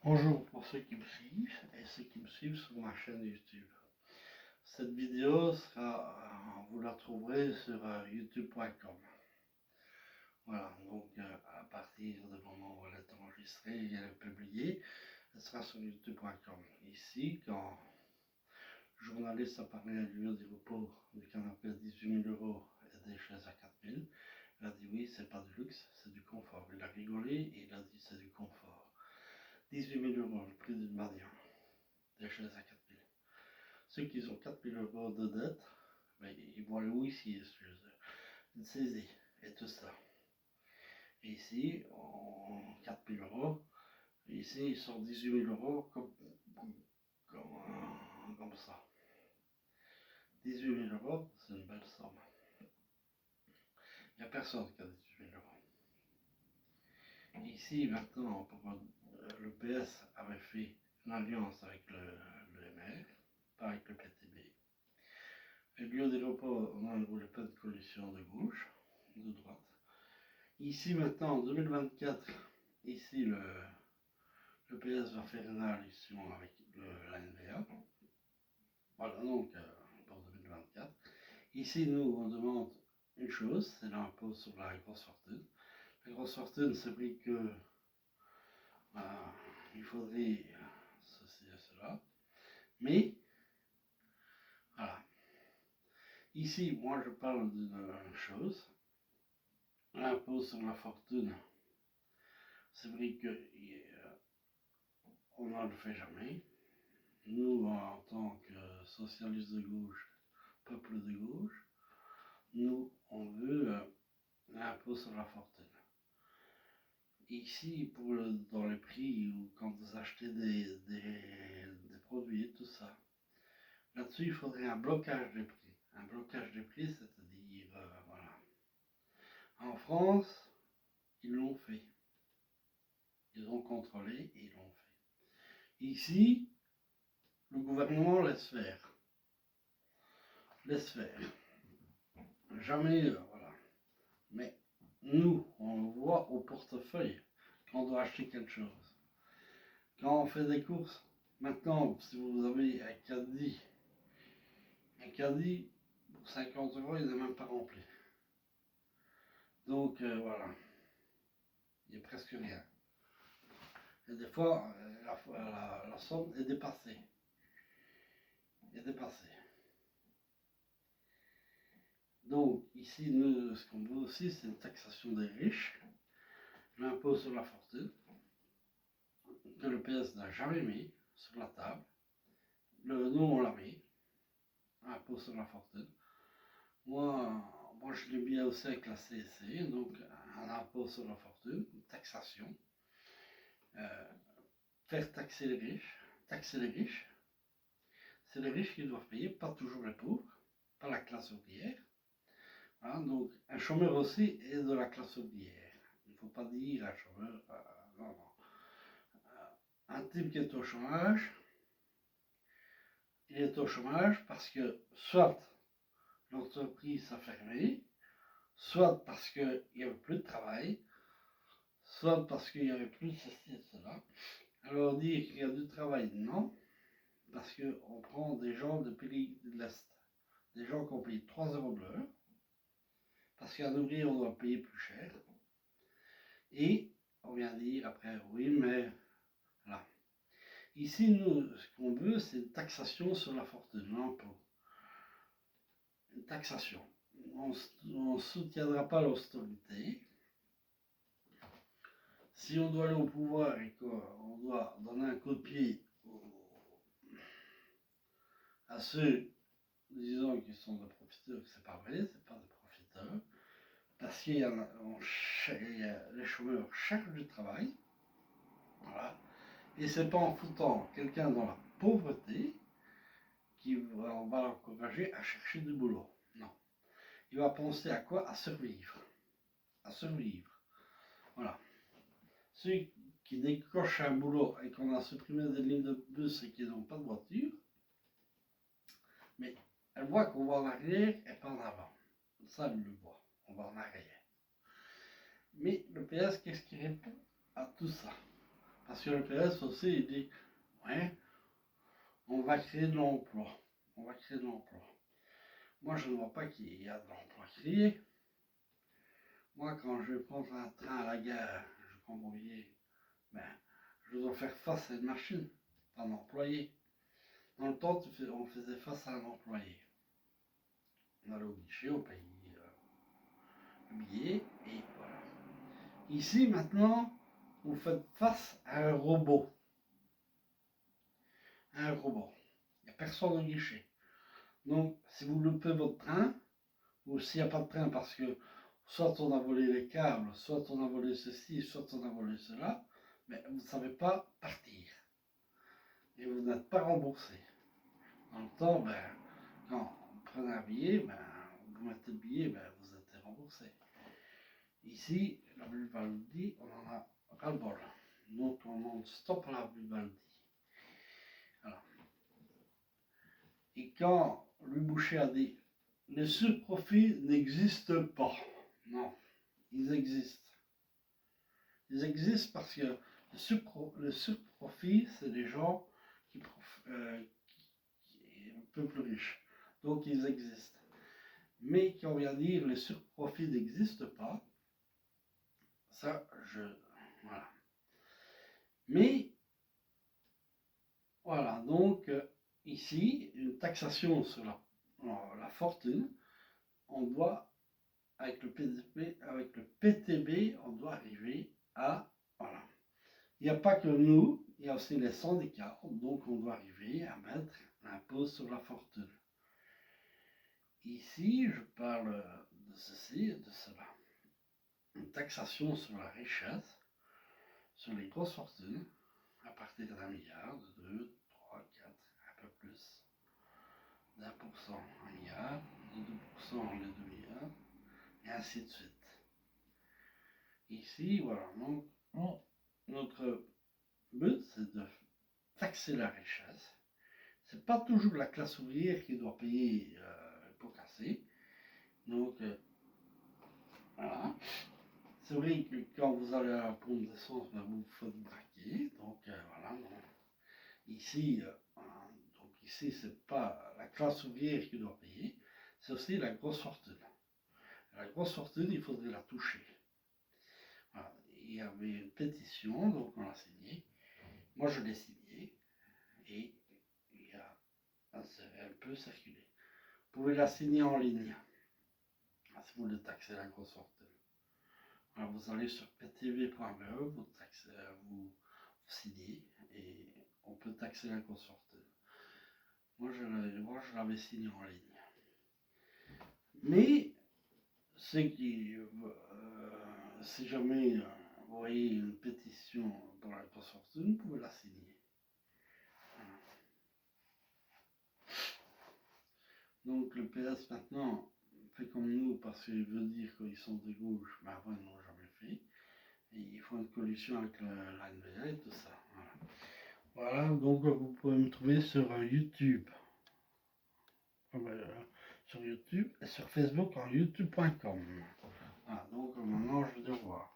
Bonjour pour ceux qui me suivent et ceux qui me suivent sur ma chaîne YouTube. Cette vidéo vous la trouverez sur youtube.com. Voilà, donc à partir du moment où elle est enregistrée et elle est publiée, elle sera sur youtube.com. Ici, quand le journaliste a parlé à lieu du repos du canapé à 18 000 euros et des chaises à 4 000, il a dit oui, c'est pas du luxe, c'est du confort. Il a rigolé et il a dit c'est du confort. 18 000 euros, le prix d'une bagnole, des chaises à 4 000. Ceux qui ont 4 000 euros de dette, ben, ils boivent le whisky, une saisie et tout ça. Et ici, en 4 000 euros, ici, ils sortent 18 000 euros comme ça. 18 000 euros, c'est une belle somme. Il n'y a personne qui a 18 000 euros. Ici, maintenant, le PS avait fait une alliance avec le MR, pas avec le PTB. Le lieu des repos, on ne voulait pas de coalition de gauche, de droite. Ici, maintenant, en 2024, ici, le PS va faire une alliance avec la NVA. Voilà, donc, pour 2024. Ici, nous, on demande une chose, c'est l'impôt sur la grosse fortune. La grosse fortune, c'est vrai que il faudrait ceci et cela. Mais, voilà. Ici, moi, je parle d'une chose. L'impôt sur la fortune, c'est vrai qu'on ne le fait jamais. Nous, en tant que socialistes de gauche, peuple de gauche, nous, on veut l'impôt sur la fortune. Ici, dans les prix, ou quand vous achetez des produits et tout ça, là-dessus, il faudrait un blocage des prix. Un blocage des prix, c'est-à-dire, voilà. En France, ils l'ont fait. Ils ont contrôlé et ils l'ont fait. Ici, le gouvernement laisse faire. Laisse faire. Jamais, voilà. Mais nous, on le voit au portefeuille quand on doit acheter quelque chose. Quand on fait des courses, maintenant, si vous avez un caddie pour 50 euros, il n'est même pas rempli. Donc voilà, il n'y a presque rien. Et des fois, la somme est dépassée. Donc ici, nous, ce qu'on veut aussi, c'est une taxation des riches, l'impôt sur la fortune, que le PS n'a jamais mis sur la table. Nous, on l'a mis, l'impôt sur la fortune. Moi, je l'ai mis aussi avec la CSC, donc un impôt sur la fortune, une taxation. Faire taxer les riches, c'est les riches qui doivent payer, pas toujours les pauvres, pas la classe ouvrière. Voilà, donc un chômeur aussi est de la classe ouvrière. Il ne faut pas dire un chômeur, non, non. Un type qui est au chômage, il est au chômage parce que soit l'entreprise a fermé, soit parce qu'il n'y avait plus de travail, soit parce qu'il n'y avait plus de ceci et cela. Alors dire qu'il y a du travail, non, parce qu'on prend des gens de pays de l'Est, des gens qui ont payé 3 euros de l'heure, parce qu'un ouvrier, on doit payer plus cher. Et on vient dire après, oui, mais là. Ici, nous, ce qu'on veut, c'est une taxation sur la fortune, l'impôt. Une taxation. On ne soutiendra pas l'austérité. Si on doit aller au pouvoir et qu'on doit donner un coup de pied à ceux, disons, qui sont des profiteurs, c'est pas vrai, c'est pas des profiteurs, parce qu'il y a les chômeurs cherchent du travail, voilà, et c'est pas en foutant quelqu'un dans la pauvreté on va l'encourager à chercher du boulot. Non. Il va penser à quoi? À survivre. À survivre. Voilà. Ceux qui décrochent un boulot et qu'on a supprimé des lignes de bus et qu'ils n'ont pas de voiture, mais elle voit qu'on va en arrière et pas en avant. Ça, elle le voit. On va en arrière. Mais le PS, qu'est-ce qui répond à tout ça? Parce que le PS aussi, il dit, ouais, on va créer de l'emploi. On va créer de l'emploi. Moi, je ne vois pas qu'il y a de l'emploi créé. Moi, quand je vais prendre un train à la gare, je prends mon billet, ben, je dois faire face à une machine, pas un employé. Dans le temps, on faisait face à un employé. On allait au guichet, on payait le billet, et voilà. Ici, maintenant, vous faites face à un robot. Un robot. Il n'y a personne au guichet. Donc, si vous loupez votre train, ou s'il n'y a pas de train parce que soit on a volé les câbles, soit on a volé ceci, soit on a volé cela, mais vous ne savez pas partir. Et vous n'êtes pas remboursé. En même temps, ben, quand vous prenez un billet, ben, vous mettez le billet, ben, vous êtes remboursé. Ici, la Vivaldi, on en a ras-le-bol. Donc on demande stop à la Vivaldi. Voilà. Et quand Louis Boucher a dit les surprofits n'existent pas. Non, ils existent. Ils existent parce que le surprofit, c'est des gens qui, qui un peu plus riches. Donc ils existent. Mais quand on vient dire les surprofits n'existent pas, ça, voilà. Mais, voilà, donc ici, une taxation sur la fortune, on doit, avec le PTB, on doit arriver à, voilà. Il n'y a pas que nous, il y a aussi les syndicats, donc on doit arriver à mettre l'impôt sur la fortune. Ici, je parle de ceci et de cela. Une taxation sur la richesse, sur les grosses fortunes, à partir d'un milliard, de 2, 3, 4, un peu plus, d'1%, 1 milliard, de 2%, les 2 milliards, et ainsi de suite. Ici, voilà, donc, notre but, c'est de taxer la richesse. C'est pas toujours la classe ouvrière qui doit payer pour casser. Donc, voilà. C'est vrai que quand vous allez à la pompe d'essence, ben, vous vous faites braquer. Donc, voilà. Non. Ici, donc ici, c'est pas la classe ouvrière qui doit payer, c'est aussi la grosse fortune. La grosse fortune, il faudrait la toucher. Voilà. Il y avait une pétition, donc on l'a signée. Moi, je l'ai signée et elle peut circuler. Vous pouvez la signer en ligne si vous voulez taxer la grosse fortune. Alors, vous allez sur ptv.be, vous signez et on peut taxer la grosse fortune. Moi, je l'avais signé en ligne. Mais, si jamais vous voyez une pétition pour la grosse fortune, vous pouvez la signer. Voilà. Donc le PS maintenant fait comme nous parce qu'il veut dire qu'ils sont de gauche, mais avant ils n'ont jamais fait. Et ils font une coalition avec l'ANVA et tout ça. Voilà. Voilà, donc vous pouvez me trouver sur YouTube. Sur YouTube et sur Facebook en youtube.com. Voilà, donc maintenant je vais devoir.